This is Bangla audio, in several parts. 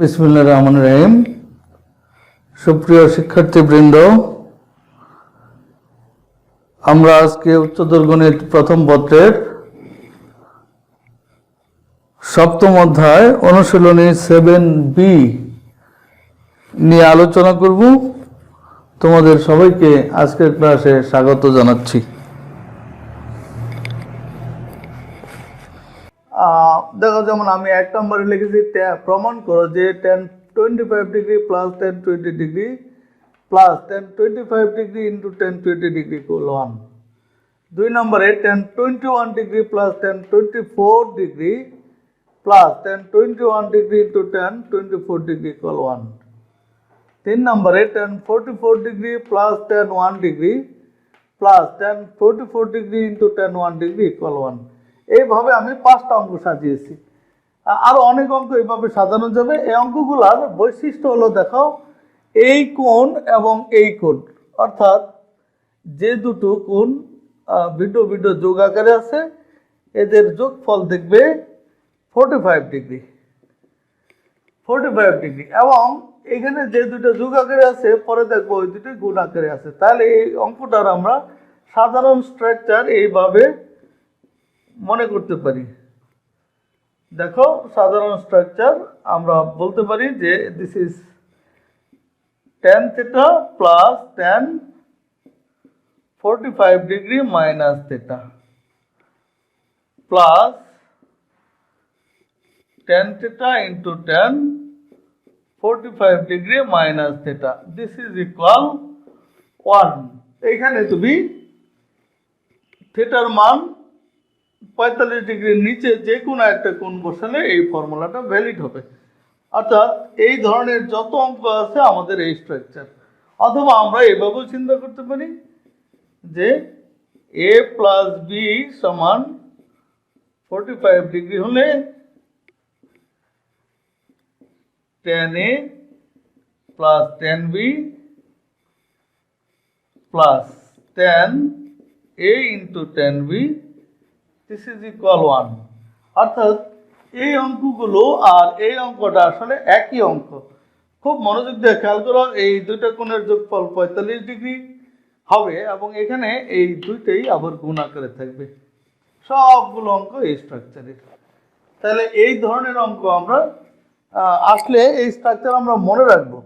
বিসমিল্লাহির রহমানির রহিম। সুপ্রিয় শিক্ষার্থীবৃন্দ, আমরা আজকে উচ্চতর গণিত প্রথম পত্রের সপ্তম অধ্যায় অনুশীলনী 7B নিয়ে আলোচনা করব। তোমাদের সবাইকে আজকের ক্লাসে স্বাগত জানাচ্ছি। দেখো, যেমন আমি 1 নম্বরে লিখেছি প্রমাণ করো যে tan 25 degree plus tan 20 degree plus tan 25 degree into tan 20 degree equal 1। 2 নম্বরে tan 21 degree plus tan 24 degree plus tan 21 degree into tan 24 degree equal 1। 3 নম্বরে tan 44 degree plus tan 1 degree plus tan 44 degree into tan 1 degree equal 1। এইভাবে আমি 5টা অঙ্ক সাজিয়েছি। আরো অনেক অঙ্ক এইভাবে সাজানো যাবে। এই অঙ্কগুলোর বৈশিষ্ট্য হলো, দেখো, এই কোণ এবং এই কোণ, অর্থাৎ যে দুটো কোণ ভিডিও যোগ আকারে আছে, এদের যোগফল দেখবে 45 ডিগ্রি এবং এখানে যে দুটো যোগ আকারে আছে পরে দেখবো ওই দুটো গুণ আকারে আছে। তাহলে এই অঙ্কটার আমরা সাধারণ স্ট্রাকচার এইভাবে মনে করতে পারি। দেখো, সাধারণ স্ট্রাকচার আমরা বলতে পারি যে this is tan theta plus tan 45 degree minus theta plus tan theta into tan 45 degree minus theta, this is equal 1। এইখানে তুমি থিটার মান 45 ডিগ্রির নিচে যে কোনো একটা কোণ বসালে এই ফর্মুলাটা ভ্যালিড হবে। অর্থাৎ এই ধরনের যত অঙ্ক আছে আমাদের এই স্ট্রাকচার, অথবা আমরা এভাবেও চিন্তা করতে পারি যে a প্লাস বি সমান 45 ডিগ্রি হলে tan a plus tan b plus tan a into tan b, this is equal 1। অর্থাৎ এই অঙ্কগুলো আর এই অঙ্কটা আসলে একই অঙ্ক। খুব মনোযোগ দিয়ে খেয়াল করো, এই দুইটা কোণের যোগফল 45 ডিগ্রি হবে এবং এখানে এই দুইটাই আবার গুণ আকারে থাকবে। সবগুলো অঙ্ক এই স্ট্রাকচারের। তাহলে এই ধরনের অঙ্ক আমরা আসলে এই স্ট্রাকচার আমরা মনে রাখবো,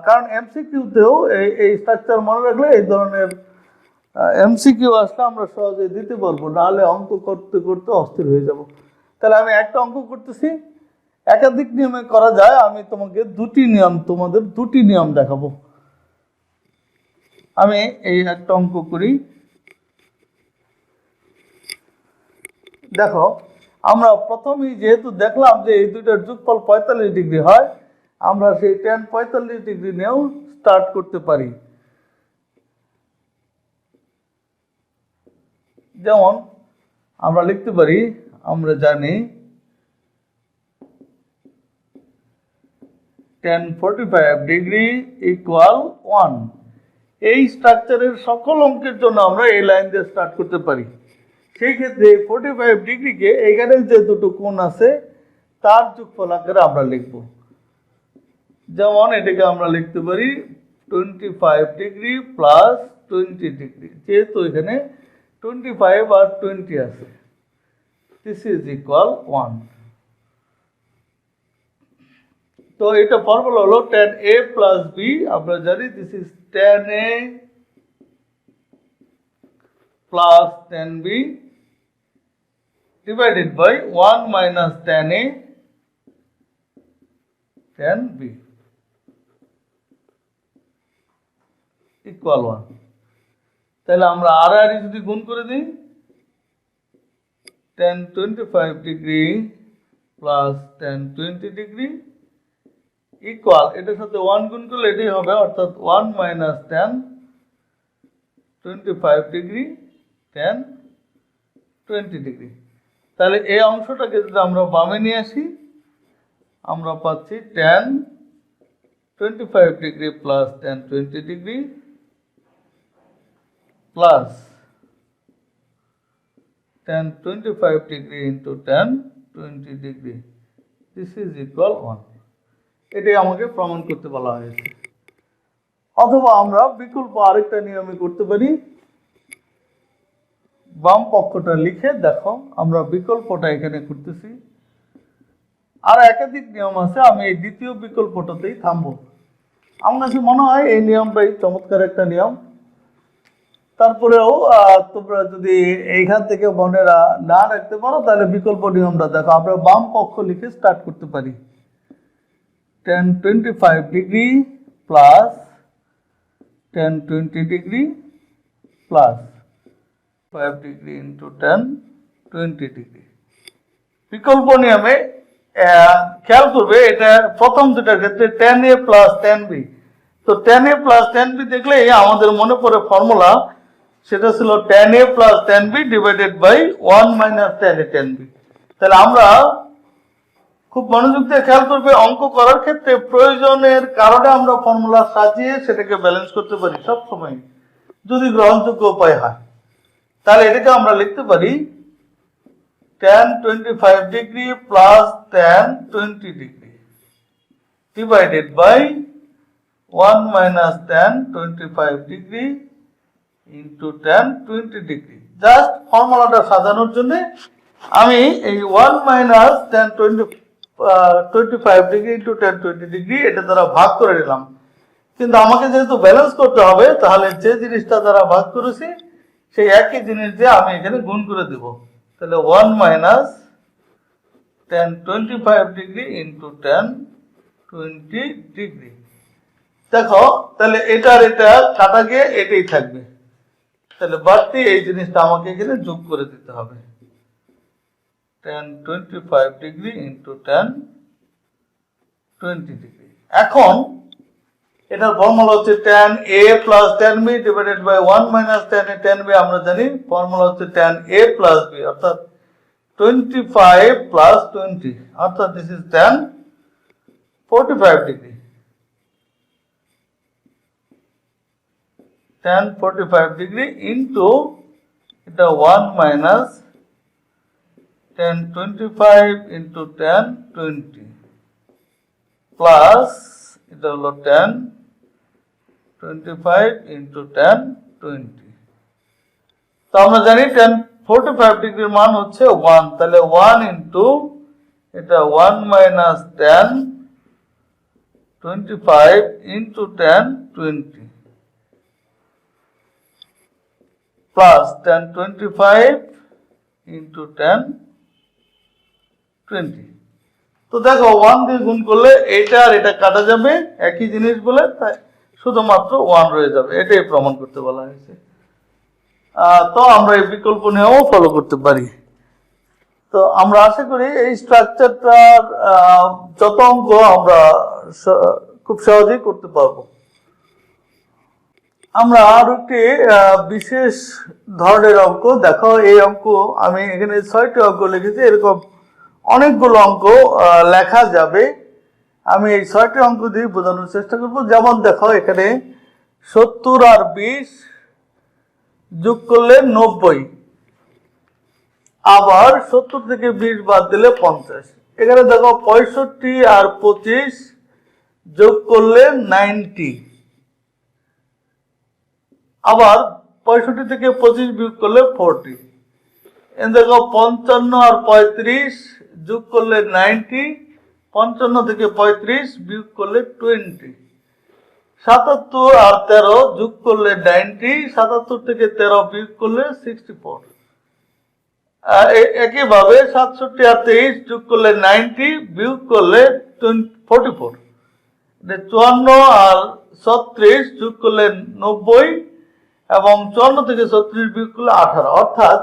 কারণ এমসিকিউতেও এই স্ট্রাকচার মনে রাখলে এই ধরনের এমসিকিউ আসলে আমরা সহজে দিতে পারবো, নাহলে অঙ্ক করতে করতে অস্থির হয়ে যাব। তাহলে আমি একটা অঙ্ক করতেছি, একাধিক নিয়মে করা যায়। আমি তোমাদের দুটি নিয়ম দেখাবো। আমি এই একটা অঙ্ক করি। দেখো, আমরা প্রথমেই যেহেতু দেখলাম যে এই দুইটার যোগফল 45 ডিগ্রি হয়, আমরা সেই tan 45 ডিগ্রি নিয়েও স্টার্ট করতে পারি। যেমন আমরা লিখতে পারি, আমরা জানি tan 45 ডিগ্রি ইকুয়াল 1। এই স্ট্রাকচারের সকল অঙ্কের জন্য আমরা এই লাইন দিয়ে স্টার্ট করতে পারি। সেই ক্ষেত্রে 45 ডিগ্রিকে এখানে যে দুটো কোণ আছে তার যোগফল আকারে আমরা লিখব। যেমন এটাকে আমরা লিখতে পারি 25 ডিগ্রি প্লাস 20 ডিগ্রি, যেহেতু এখানে 25 আর 20 আছে, দিস ইজ ইকুয়াল 1। তো এটা ফর্মুলা হলো tan a প্লাস b। আমরা জানি this is tan a plus tan b divided by 1 minus tan a tan b equal 1। তাহলে আমরা আর যদি গুণ করে দিই, tan 25 degree plus tan 20 degree equal, এটার সাথে 1 গুণ করলে এটাই হবে, অর্থাৎ 1 minus tan 25 degree tan 20 degree. তাহলে এই অংশটাকে যদি আমরা বামে নিয়ে আসি, আমরা পাচ্ছি tan 25 degree plus tan 20 degree plus tan 25 degree into tan 20 degree. This is equal 1. এটাই আমাকে প্রমাণ করতে বলা হয়েছে। অথবা আমরা বিকল্প আরেকটা নিয়মে করতে পারি। বাম পক্ষটা লিখে দেখো, আমরা বিকল্পটা এখানে করতেছি। আর একাধিক নিয়ম আছে, আমি এই দ্বিতীয় বিকল্পটাতেই থামবো। আমার কাছে মনে হয় এই নিয়মটাই চমৎকার একটা নিয়ম। তারপরেও তোমরা যদি এইখান থেকে মনেরা না রাখতে পারো, তাহলে বিকল্প নিয়মটা দেখো। আমরা বাম পক্ষ লিখে স্টার্ট করতে পারি। tan 25 degree plus tan 20 degree plus 5 degree into tan 20 degree. বিকল্প নিয়মে খেয়াল করবে, এটা প্রথম দুটার ক্ষেত্রে tan a plus tan b। তো tan a plus tan b দেখলে আমাদের মনে পড়ে ফর্মুলা, সেটা ছিল tan a plus tan b divided by 1 minus tan a tan b। তাহলে আমরা খুব মনোযোগ দিয়ে খেয়াল করবে, অঙ্ক করার ক্ষেত্রে প্রয়োজনের কারণে আমরা ফর্মুলা সাজিয়ে সেটাকে ব্যালেন্স করতে পারি সব সময়, যদি গ্রহণযোগ্য উপায় হয়। তাহলে এটাকে আমরা লিখতে পারি tan 25 degree plus tan 20 degree divided by 1 minus tan 25 degree into tan 20 degree. Just ফর্মুলাটা সাজানোর জন্য আমি এই 1 minus tan 25 degree into tan 20 degree এটা দ্বারা ভাগ করে নিলাম। কিন্তু আমাকে যেহেতু ব্যালেন্স করতে হবে, তাহলে যে জিনিসটা দ্বারা ভাগ করেছি সেই একই জিনিস দিয়ে আমি এখানে গুণ করে দেব। তাহলে 1 minus tan 25 degree into tan 20 degree. দেখো, তাহলে এটা কাটা গিয়ে এটাই থাকবে। তাহলে বাড়তি এই জিনিসটা আমাকে এখানে যোগ করে দিতে হবে। tan 25 degree into tan 20 degree. এখন এটার ফর্মুলা হচ্ছে tan a plus tan b divided by 1 minus tan a tan b। আমরা জানি ফর্মুলা হচ্ছে tan a প্লাস b, অর্থাৎ 25 প্লাস 20, অর্থাৎ this is tan 45 degree. tan 45 degree into এটা 1 minus tan 25 into tan 20 plus এটা হলো tan 25 ইন্টু tan 20। তো আমরা জানি tan 45 ডিগ্রির মান হচ্ছে 1, তাহলে 1 ইন্টু এটা 1 minus tan 25 into tan 20 plus tan 25 into tan 20। তো দেখো 1 দিয়ে গুণ করলে এটা আর এটা কাটা যাবে, একই জিনিস বলে তাই শুধুমাত্র 1 রয়ে যাবে। এটাই প্রমাণ করতে বলা হয়েছে। তো আমরা এই বিকল্প নিয়েও ফলো করতে পারি। তো আমরা আশা করি এই স্ট্রাকচারটার যত অঙ্ক আমরা খুব সহজেই করতে পারবো। আমরা আরো একটি বিশেষ ধরনের অঙ্ক দেখো। এই অঙ্ক আমি এখানে 6টি অঙ্ক লিখেছি, এরকম অনেকগুলো অঙ্ক লেখা যাবে। আমি এই 6টি অঙ্ক দিয়ে বোঝানোর চেষ্টা করব। যেমন দেখো, এখানে 70 আর 20 যোগ করলে 90, আবার 70 থেকে 20 বাদ দিলে 50। এখানে দেখো 65 আর 25 যোগ করলে 90, আবার 65 থেকে 25 বিয়োগ করলে 40। দেখো 55 আর 35 যোগ করলে 90, 55 থেকে 35 বিয়োগ করলে 20। 77 আর 13 যোগ করলে 90, 77 থেকে 13 বিয়োগ করলে 64। একইভাবে 67 আর 23 যোগ করলে 90, বিয়োগ করলে 44। 54 আর 36 যোগ করলে 90, এবং 54 থেকে 36 বিয়োগ করলে 18। অর্থাৎ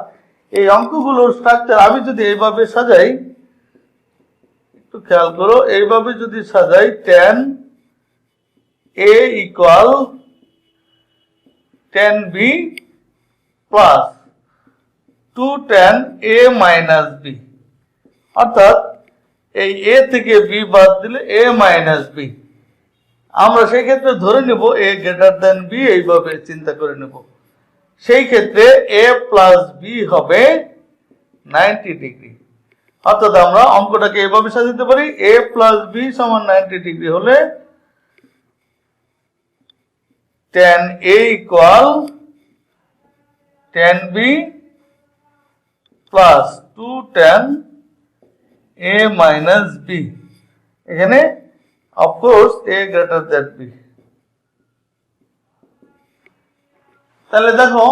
এই অঙ্কগুলোর স্ট্রাকচার আমি যদি এইভাবে সাজাই, একটু খেয়াল করো, এইভাবে যদি সাজাই, tan a equal tan b plus 2 tan a minus B, অর্থাৎ এই a থেকে b বাদ দিলে a মাইনাস বি। আমরা সেই ক্ষেত্রে ধরে নেব a গ্রেটার দেন b, এইভাবে চিন্তা করে নেব। সেই ক্ষেত্রে a প্লাস বি হবে 90 ডিগ্রি। অর্থাৎ আমরা অঙ্কটাকে এভাবে সাজাতে পারি, a প্লাস বি সমান 90 ডিগ্রি হলে tan a equal tan b plus 2 tan a minus B. এখানে of course a greater than b। তাহলে দেখো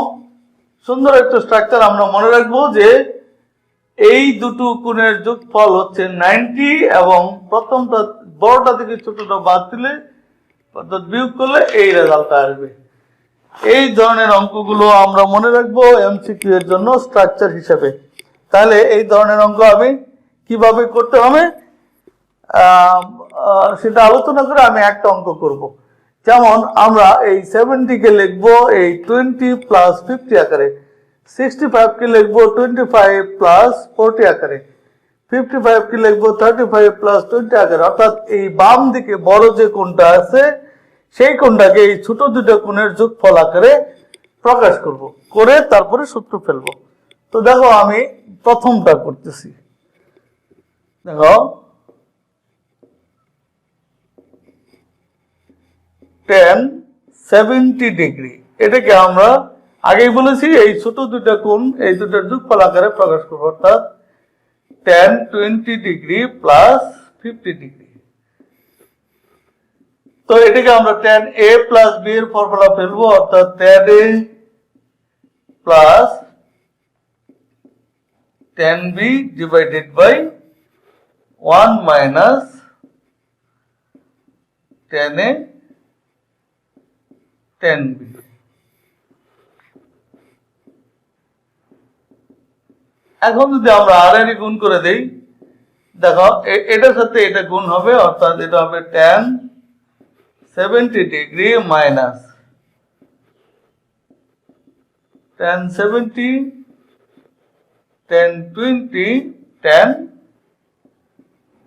সুন্দর একটা স্ট্রাকচার আমরা মনে রাখবো যে এই দুটো কোণের যোগফল হচ্ছে 90 এবং প্রথমটা বড়টা থেকে ছোটটা বাদ দিলে অর্থাৎ বিয়োগ করলে এই রেজাল্টটা আসবে। এই ধরনের অঙ্কগুলো আমরা মনে রাখবো এমসিকিউ এর জন্য স্ট্রাকচার হিসেবে। তাহলে এই ধরনের অঙ্ক আমি কিভাবে করতে হবে সেটা আলোচনা করে আমি একটা অঙ্ক করব। যেমন আমরা এই 70 কে লিখবো এই 20 প্লাস 50 আকারে, 65 কে লিখবো 25 প্লাস 40 আকারে, 55 কে লিখবো 35 প্লাস 20 আকারে। অর্থাৎ এই বাম দিকে বড় যে কোণটা আছে সেই কোণটাকে এই ছোট দুটো কোণের যোগফল আকারে প্রকাশ করব, করে তারপরে সূত্র ফেলবো। তো দেখো আমি প্রথমটা করতেছি। দেখো tan 70 ডিগ্রি, এটাকে আমরা আগেই বলেছি এই ছোট দুটো কোণ এই দুটোর যোগফল আকারে প্রকাশ করব, অর্থাৎ tan 20 ডিগ্রি প্লাস 50 ডিগ্রি। তো এটাকে আমরা tan a প্লাস b এর ফর্মুলা ফেলবো, অর্থাৎ tan a plus tan b divided by 1 minus tan a tan b। এখন যদি আমরা আর এর গুণ করে দেই, দেখো এটার সাথে এটা গুণ হবে, অর্থাৎ এটা হবে tan 70 degree minus tan 70 tan 20 tan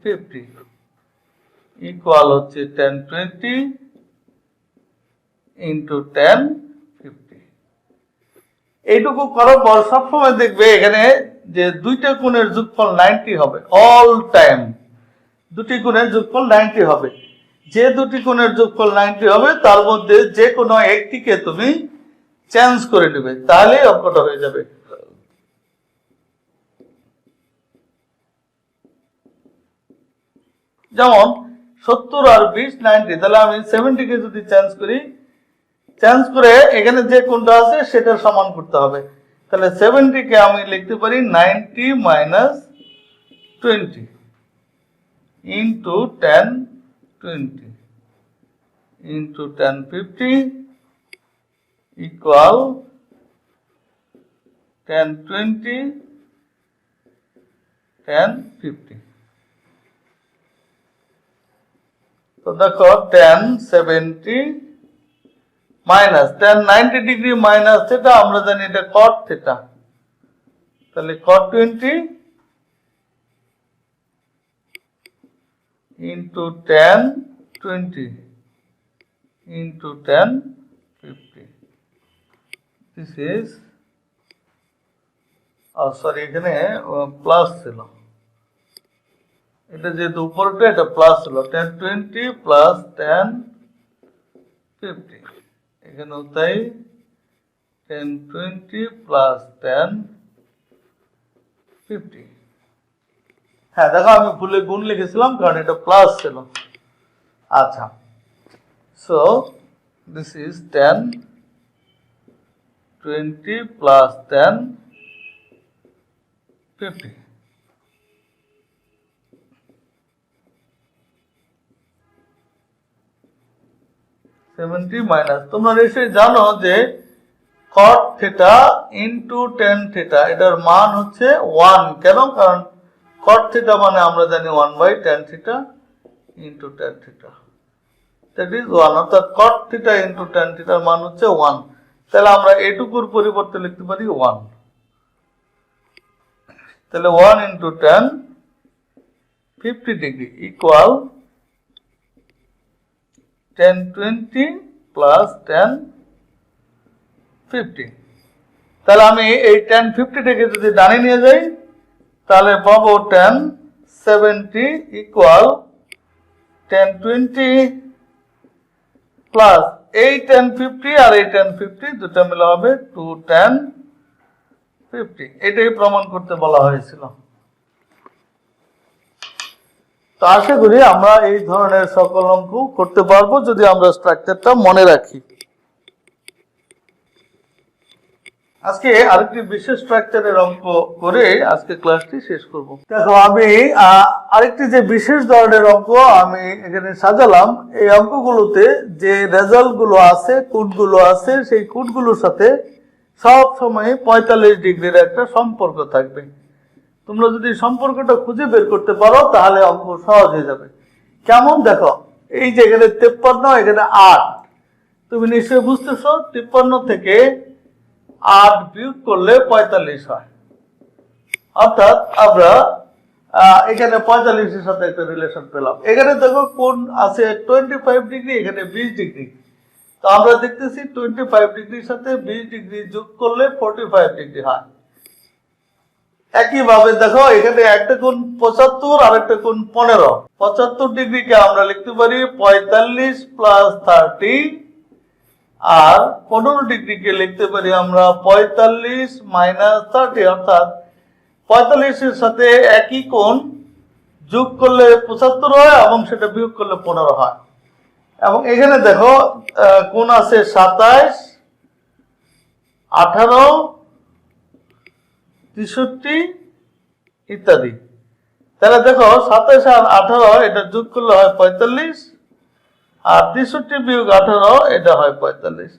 50 equal হচ্ছে tan 20 ইন্টু tan 50। এইটুকু করার পর সবসময় দেখবে এখানে যে দুইটা কোণের যোগফল 90 হবে, অল টাইম দুটি কোণের যোগফল 90 হবে। যে দুটি কোণের যোগফল 90 হবে তার মধ্যে যে কোনো একটিকে তুমি চেঞ্জ করে নেবে, তাহলেই অঙ্কটা হয়ে যাবে। যেমন 70 আর 20 90, তাহলে আমি 70 কে যদি চেঞ্জ করি, চেঞ্জ করে এখানে যে কোণটা আছে সেটার সমান করতে হবে। তাহলে 70 কে আমি লিখতে পারি 90 minus 20 into tan 20 into tan 50 equal tan 20 tan 50। তো দেখো tan 70 minus tan 90 degree minus theta, আমরা জানি এটা cot থিটা, তাহলে cot 20 into tan 20 into tan 50। This is sorry, এখানে প্লাস ছিল, এটা যেহেতু উপরটা এটা প্লাস ছিল, tan 20 প্লাস tan 50, এখানেও তাই tan 20 প্লাস tan 50। হ্যাঁ দেখো আমি ভুলে গুণ লিখেছিলাম কারণ এটা প্লাস ছিল। আচ্ছা, so this is tan 20 plus tan 50। Minus, তোমরা নিশ্চয়ই জানো যে cot theta into tan theta এটার মান হচ্ছে 1। কেন? কারণ cot থিটা মানে আমরা জানি 1 by tan theta into tan theta, that is 1, অর্থাৎ cot থিটা ইন্টু tan থিটার মান হচ্ছে 1। তাহলে আমরা এটুকুর পরিবর্তে লিখতে পারি 1। তাহলে 1 ইন্টু 10 50 ডিগ্রি ইকুয়াল 1020 প্লাস 1050। তাহলে আমি এই 1050 থেকে যদি ডানে নিয়ে যাই তাহলে পাবো 1070 ইকুয়াল 1020 প্লাস এই 1050 আর এই 1050 দুটো মিলে হবে 21050। এটাই প্রমাণ করতে বলা হয়েছিল। তো আশা করি আমরা এই ধরনের সকল অঙ্ক করতে পারবো যদি আমরা স্ট্রাকচারটা মনে রাখি। আজকে আরেকটি বিশেষ স্ট্রাকচারের অঙ্ক করে আজকে ক্লাসটি শেষ করব। দেখো আমি আরেকটি যে বিশেষ ধরনের অঙ্ক আমি এখানে সাজালাম। এই অঙ্কগুলোতে যে রেজাল্ট গুলো আছে, কোডগুলো আছে, সেই কোডগুলোর সাথে সব সময় 45 ডিগ্রির একটা সম্পর্ক থাকবে। তোমরা যদি সম্পর্কটা খুঁজে বের করতে পারো তাহলে অঙ্ক সহজ হয়ে যাবে। কেমন দেখো, এই যে এখানে 53, এখানে 8, তুমি নিশ্চয়ই বুঝতেছো 53 থেকে 8 বিয়োগ করলে 45 হয়। অর্থাৎ আমরা এখানে 45 এর সাথে একটা রিলেশন পেলাম। এখানে দেখো কোণ আছে 25 ডিগ্রি, এখানে 20 ডিগ্রি। তো আমরা দেখতেছি 25 ডিগ্রির সাথে 20 ডিগ্রি যোগ করলে 45 ডিগ্রি হয়। একইভাবে দেখো এখানে একটা কোণ 75 আর একটা কোণ 15। 75 ডিগ্রিকে আমরা লিখতে পারি 45 প্লাস 30, আর 15 ডিগ্রিকে লিখতে পারি আমরা 45 মাইনাস 30। অর্থাৎ 45 এর সাথে একই কোণ যোগ করলে 75 হয় এবং সেটা বিয়োগ করলে 15 হয়। এবং এখানে দেখো কোণ আছে 27, 18, 63 ইত্যাদি। তাহলে দেখো 27 আর 18 এটা যোগ করলে হয় 45, আর 63 বিয়োগ 18 এটা হয় 45।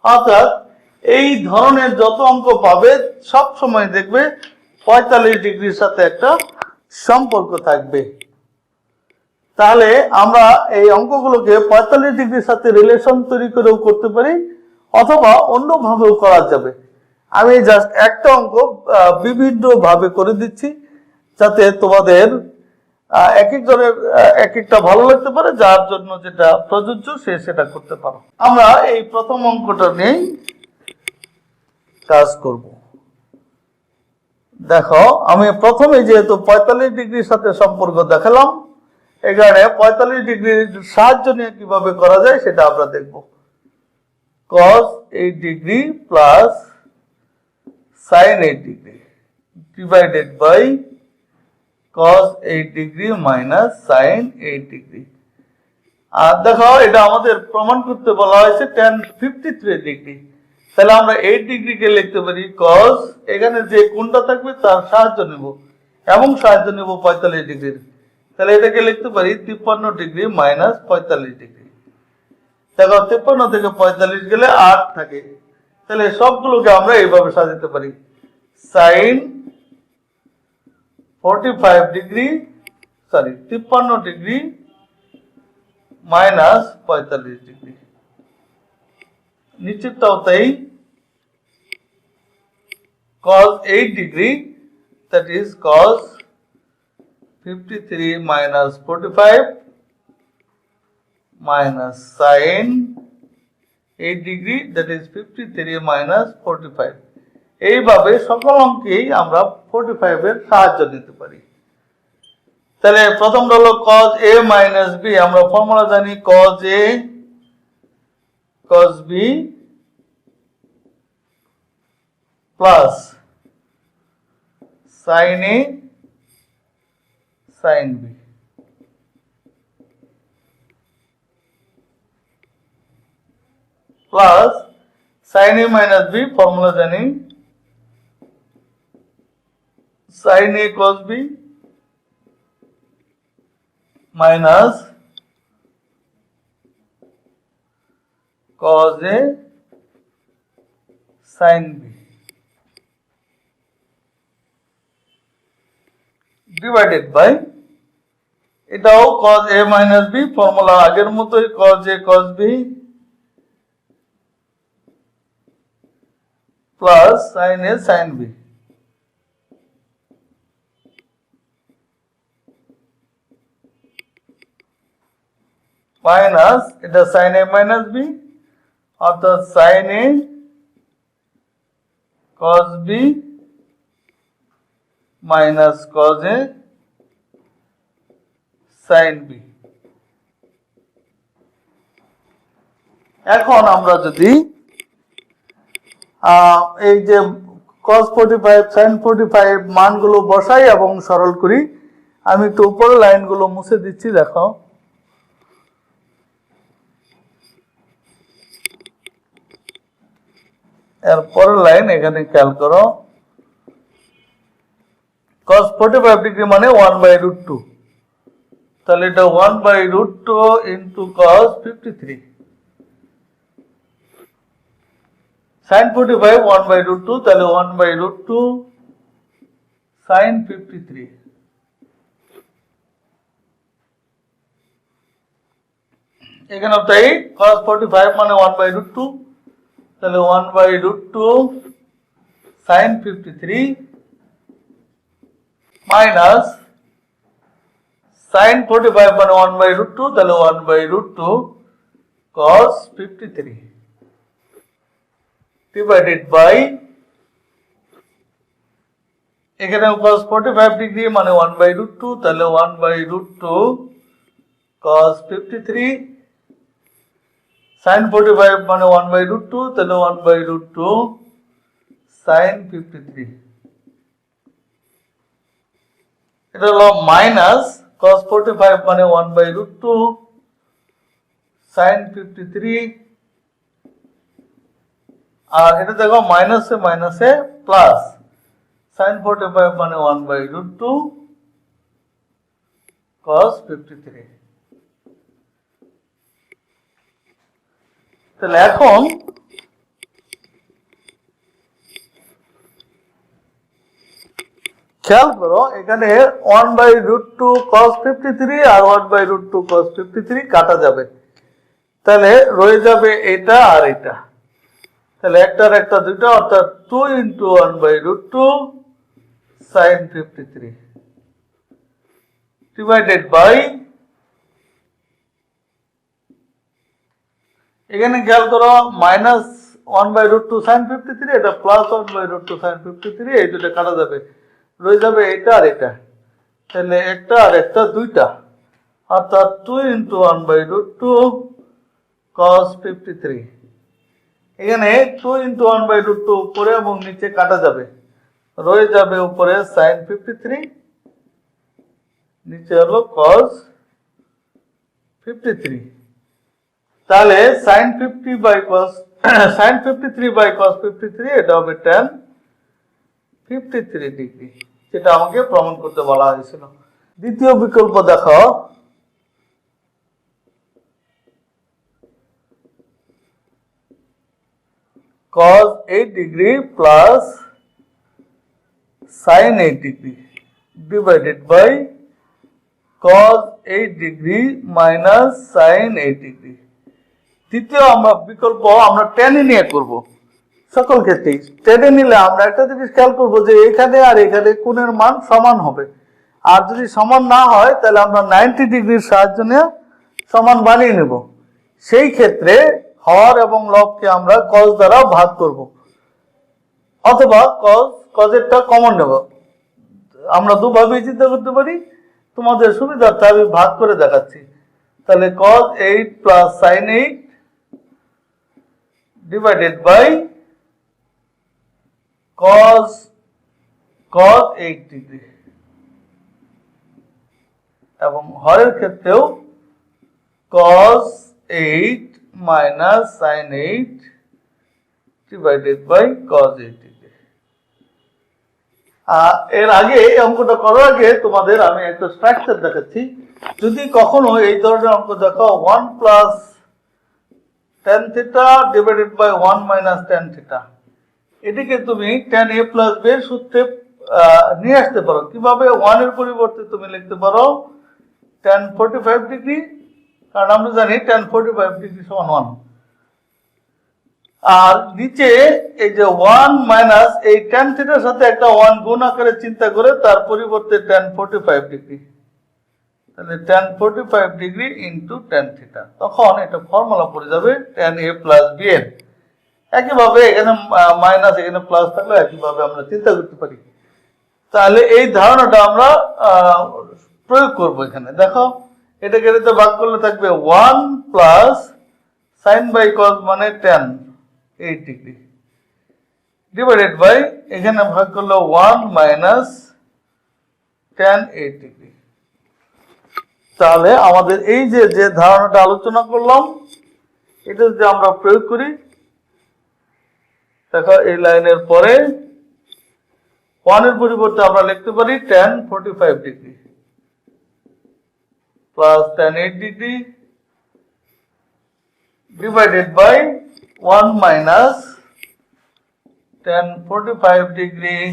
অর্থাৎ এই ধরনের যত অঙ্ক পাবে সব সময় দেখবে 45 ডিগ্রির সাথে একটা সম্পর্ক থাকবে। তাহলে আমরা এই অঙ্কগুলোকে 45 ডিগ্রির সাথে রিলেশন তৈরি করেও করতে পারি, অথবা অন্যভাবেও করা যাবে। আমি জাস্ট একটা অঙ্ক বিভিন্ন ভাবে করে দিচ্ছি যাতে তোমাদের এক একজনের এক একটা ভালো লাগতে পারে, যার জন্য যেটা প্রযোজ্য সে সেটা করতে পারো। আমরা এই প্রথম অঙ্কটা নিয়ে কাজ করব। দেখো আমি প্রথমে যেহেতু 45 ডিগ্রির সাথে সম্পর্ক দেখালাম, এখানে 45 ডিগ্রির সাহায্য নিয়ে কিভাবে করা যায় সেটা আমরা দেখব। cos 8 degree plus sin 8 degree divided by cos 8 degree minus sin 8 degree. আর দেখো এটা আমাদের প্রমাণ করতে বলা হয়েছে tan 53 ডিগ্রি। তাহলে আমরা 8 ডিগ্রিকে লিখতে পারি cos, এখানে যে কোণটা থাকবে তার সাহায্য নেব এবং সাহায্য নেব 45 ডিগ্রির। তাহলে এটাকে লিখতে পারি 53 ডিগ্রি মাইনাস 45 ডিগ্রি। দেখো 53 থেকে 45 গেলে 8 থাকে। তাহলে সবগুলোকে আমরা এইভাবে সাজাতে পারি sin 45 degree, 53 degree minus 45 degree. নিচেরটাও তাই, cos 8 degree, that is cos 53 minus 45 minus sin 8 degree, that is 53 minus 45। এইভাবে সকল অঙ্কেই আমরা 45 এর সাহায্য নিতে পারি। তাহলে প্রথমটা হলো cos a minus b, আমরা ফর্মুলা জানি cos a cos b plus sin a sin b। Plus sin a minus b formula জানি sin a cos b minus cos a sin b divided by, এটাও cos a minus b formula আগের মতোই cos a cos b plus sin A sin B minus এটা সাইন এ মাইনাস বি অর্থাৎ sin A cos B minus cos A sin B. এখন আমরা যদি এই যে cos 45 sin 45 মানগুলো বসাই এবং সরল করি, আমি একটু উপরের লাইনগুলো মুছে দিচ্ছি, দেখো এর পরের লাইন এখানে খেয়াল করো, cos 45 ডিগ্রি মানে 1/√2, তাহলে এটা 1/√2 ইন্টু cos 53, sin 45 1/√2 তাহলে 1/√2 sin 53, এখানে তাই cos 45 মানে 1/√2 তাহলে 1/√2 sin 53 মাইনাস sin 45 মানে 1/√2 তাহলে 1/√2 cos 53 divided by এখানে cos 45 ডিগ্রি মানে 1/√2 তাহলে 1/√2 cos 53 sin 45 মানে 1/√2 তাহলে 1/√2 sin 53, এটা হলো মাইনাস cos 45 মানে 1/√2 sin 53 আর এটা দেখো মাইনাসে প্লাস sin 45 মানে 1/√2 cos 53। তাহলে এখন খেয়াল করো এখানে 1/√2 cos 53 আর 1/√2 cos 53 কাটা যাবে, তাহলে রয়ে যাবে এটা আর এটা, তাহলে একটার একটা দুইটা অর্থাৎ 2 × 1/√2 sin 53 ডিভাইডেড বাই এখানে খেয়াল করো মাইনাস 1/√2 sin 53 এটা প্লাস 1/√2 sin 53, এই দুটো কাটা যাবে, রয়ে যাবে এটা আর এটা, তাহলে একটা আর একটা দুইটা অর্থাৎ 2 × 1/√2 cos 53, এখানে 2 × 1/√2 উপরে এবং নিচে কাটা যাবে, রয়ে যাবে উপরে sin 53 নিচে হলো cos 53, তাহলে sin 53/cos 53 এটা হবে tan 53 ডিগ্রি, যেটা আমাকে প্রমাণ করতে বলা হয়েছিল। দ্বিতীয় বিকল্প দেখো, cos 8 degree plus sin 8 degree divided by cos 8 degree minus sin 8 degree. দ্বিতীয় আমরা বিকল্প আমরা টেনে নিয়ে করব সকল ক্ষেত্রেই, টেনে নিলে আমরা একটা জিনিস খেয়াল করবো যে এখানে আর এখানে কোণের মান সমান হবে, আর যদি সমান না হয় তাহলে আমরা 90 ডিগ্রির সাহায্য নিয়ে সমান বানিয়ে নেব, সেই ক্ষেত্রে হর এবং লবকে আমরা cos দ্বারা ভাগ করব অথবা cos-এরটা কমন নেব, আমরা দুভাবেই চিন্তা করতে পারি, তোমাদের সুবিধার্থে আমি ভাগ করে দেখাচ্ছি। তাহলে cos 8 plus sin 8 divided by cos 8 degree এবং হরের ক্ষেত্রেও cos 8 minus sin 8 divided by cos 8 degree. এর আগে এই অঙ্কটা করার আগে তোমাদের আমি একটা স্ট্রাকচার দেখাচ্ছি, যদি কখনো এই ধরনের অঙ্ক দেখো 1 plus tan theta divided by 1 minus tan theta, এটিকে তুমি tan a প্লাস b এর সূত্রে নিয়ে আসতে পারো। কিভাবে? 1 এর পরিবর্তে তুমি লিখতে পারো tan 45 ডিগ্রি, কারণ আমরা জানি tan 45 ডিগ্রি সমান 1, আর নিচে এই যে 1 মাইনাস এই tan থিটার সাথে একটা 1 গুণ আকারে চিন্তা করে তার পরিবর্তে tan 45 ডিগ্রি, তাহলে tan 45 degree into tan theta, তখন এটা ফর্মুলা পড়ে যাবে tan a প্লাস b এর। একইভাবে এখানে মাইনাস এখানে প্লাস থাকলে একইভাবে আমরা চিন্তা করতে পারি। তাহলে এই ধারণাটা আমরা প্রয়োগ করব এখানে। দেখো এটাকে এটাতে ভাগ করলে থাকবে 1 প্লাস সাইন বাই কস মানে tan 8 ডিগ্রি ডিভাইডেড বাই এখানে ভাগ করলে 1 মাইনাস tan 8 ডিগ্রি। তাহলে আমাদের এই যে ধারণাটা আলোচনা করলাম এটা যদি আমরা প্রয়োগ করি, দেখো এই লাইনের পরে 1 এর পরিবর্তে আমরা লিখতে পারি tan 45 degree plus tan 8 degree divided by 1 minus tan 45 degree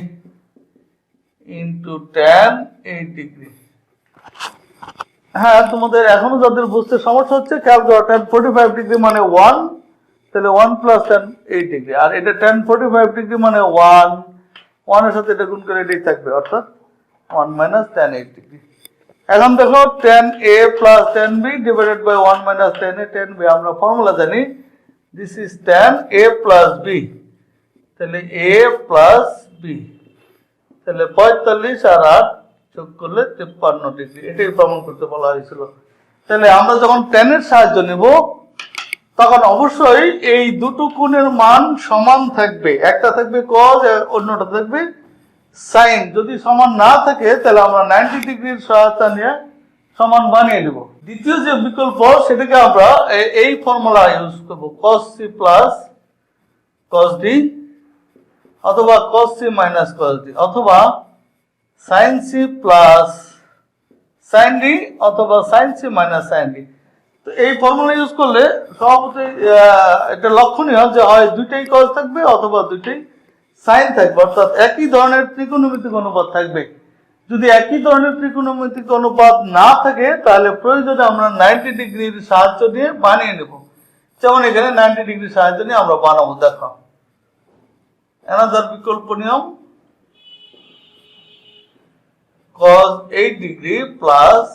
into tan 8 degree। হ্যাঁ, তোমাদের এখনো যাদের বুঝতে সমস্যা হচ্ছে খেয়াল করো, tan 45 ডিগ্রি মানে 1, তাহলে 1 প্লাস tan 8 ডিগ্রি, আর এটা tan 45 ডিগ্রি মানে 1 এর সাথে এটা গুণ করে এটাই থাকবে, অর্থাৎ 1 মাইনাস tan 8 ডিগ্রি। এখন দেখো tan a plus tan b divided by 1 minus tan a tan b, আমরা ফর্মুলা জানি this is tan a plus b, তাহলে a প্লাস b, তাহলে 45 আর 8 যোগ করলে 53 ডিগ্রি, এটাই প্রমাণ করতে বলা হয়েছিল। তাহলে আমরা যখন tan এর সাহায্য নেব তখন অবশ্যই এই দুটো কোণের মান সমান থাকবে, একটা থাকবে cos অন্যটা থাকবে সাইন। যদি সমান না থাকে তাহলে আমরা 90 ডিগ্রির সহায়তা নিয়ে সমান বানিয়ে নেব। দ্বিতীয় যে বিকল্প সেটাকে আমরা এই ফর্মুলা ইউজ করব, cos c plus cos d অথবা cos c minus cos d অথবা sin c plus sin d অথবা sin c minus sin d। তো এই ফর্মুলা ইউজ করলে সবচেয়ে এটা লক্ষণীয় যে হয় দুইটাই cos থাকবে অথবা দুইটাই সাইন থাকবে, অর্থাৎ একই ধরনের ত্রিকোণমিতিক অনুপাত থাকবে। যদি একই ধরনের ত্রিকোণমিতিক অনুপাত না থাকে তাহলে প্রয়োজনে আমরা 90 ডিগ্রির সাহায্য নিয়ে বানিয়ে নেব, যেমন এখানে 90 ডিগ্রির সাহায্য নিয়ে আমরা বানাবো। দেখো অ্যানাদার বিকল্প নিয়ম, cos 8 degree plus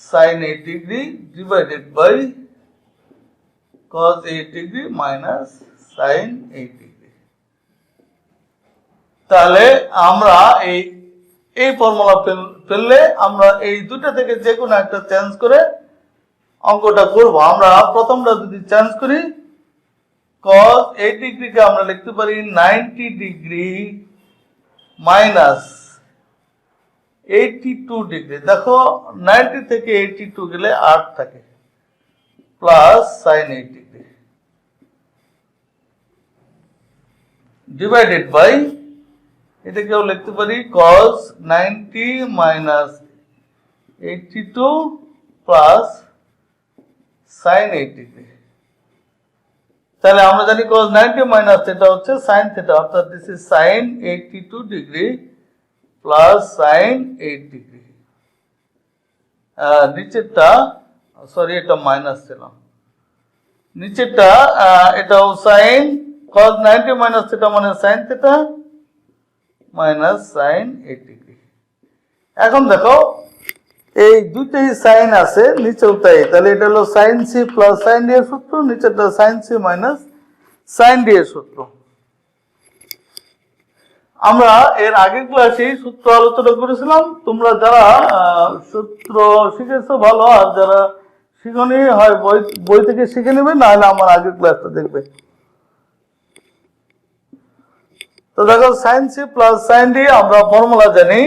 sin 8 degree divided by cos 8 degree minus sin 8 degree. তাহলে আমরা এই ফর্মুলা ফেললে আমরা এই দুটো থেকে যে কোনো একটা চেঞ্জ করে অঙ্কটা করব। আমরা প্রথমটা যদি চেঞ্জ করি, cos 8 ডিগ্রিকে আমরা লিখতে পারি 90 ডিগ্রি মাইনাস 82 ডিগ্রি। দেখো 90 থেকে 82 গেলে 8 থাকে, plus sin 8 degree divided by এটাকেও লিখতে পারি cos 90 minus 82 plus sin 8 degree. তাহলে আমরা জানি cos 90 মাইনাস থিটা হচ্ছে sin থিটা, অর্থাৎ this is sin 82 degree plus sin 8 degree. নিচেরটা সরি এটা মাইনাস ছিল, নিচেরটা এটাও sin cos 90 মাইনাস থিটা মানে sin theta minus sin 8 degree. এখন দেখো এই দুইটাই সাইন আছে নিচেও তাই, তাহলে এটা হলো sin c plus sin d এর সূত্র, নিচেরটা sin c minus sin d এর সূত্র। আমরা এর আগের ক্লাসে সূত্র আলোচনা করেছিলাম, তোমরা যারা সূত্র শিখেছো ভালো, আর যারা শিখনি হয় বই থেকে শিখে নেবে, না হলে আমার আগের ক্লাসটা দেখবে। তো দেখো sin c plus sin d আমরা ফর্মুলা জানি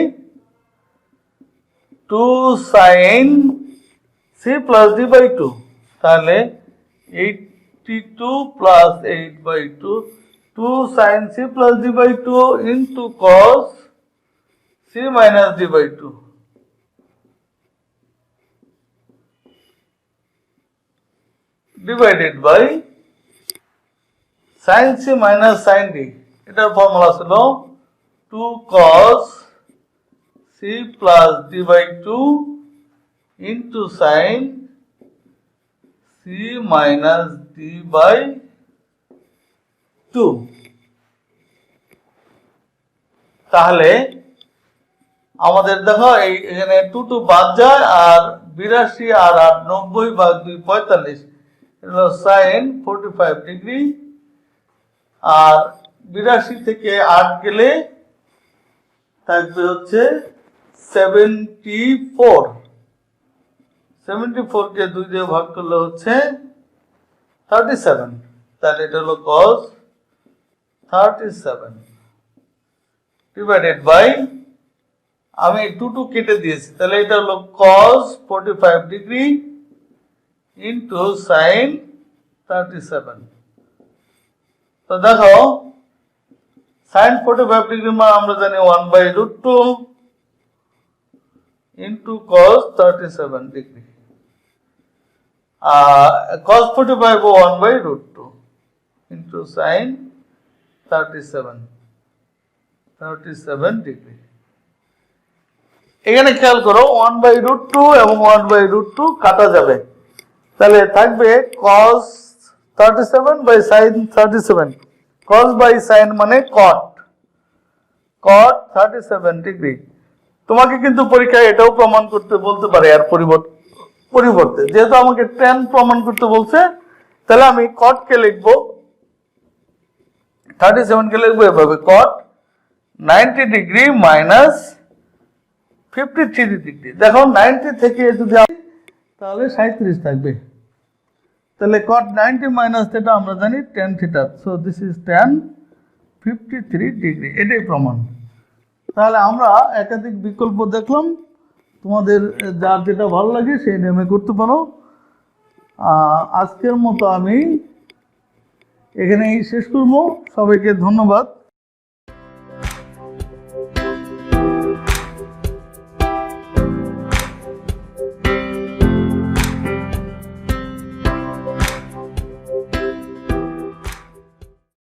2 sin c plus d by 2, তাহলে 82 plus 8/2 2 sin c plus d by 2 into cos c minus d by 2 divided by sin c minus sin d। এটার ফর্মুলা ছিল 2 cos c plus d by 2 into sin c minus d by 2। তাহলে আমাদের দেখো এখানে 2 2 বাদ যায় আর 82 আর 8 90 ভাগ 2 45 হলো sin 45 ডিগ্রি আর 82 থেকে 8 গেলে থাকবে হচ্ছে 74 কে 2 দিয়ে ভাগ করলে হচ্ছে 37 তাহলে এটা হলো cos 37 ডিভাইডেড বাই আমি 2 2 কেটে দিয়েছি তাহলে এটা হলো cos 45 ডিগ্রি ইনটু sin 37 তো দেখো sin 45 ডিগ্রি মান আমরা জানি 1/√2 ইনটু cos 37 ডিগ্রি cos 45 ও 1/√2 ইনটু sin 37 ডিগ্রি এখানে খেয়াল করো 1/√2 এবং 1/√2 কাটা যাবে তাহলে থাকবে cos 37 by sin 37 cos by sin মানে cot 37 ডিগ্রি তোমাকে কিন্তু পরীক্ষায় এটাও প্রমাণ করতে বলতে পারে আর পরিবর্তে যেহেতু আমাকে tan প্রমাণ করতে বলছে তাহলে আমি cot কে লিখব 37 কে লিখব এভাবে cot 90 ডিগ্রি মাইনাস 53 ডিগ্রি দেখো 90 থেকে যদি তাহলে 37 থাকবে তাহলে cot 90 মাইনাস থিটা আমরা জানি tan theta so this is tan 53 degree এটাই প্রমাণ তাহলে আমরা একাধিক বিকল্প দেখলাম তোমাদের যার যেটা ভালো লাগে সেই নিয়মে করতে পারো আজকের মতো আমি এখানেই শেষ করব সবাইকে ধন্যবাদ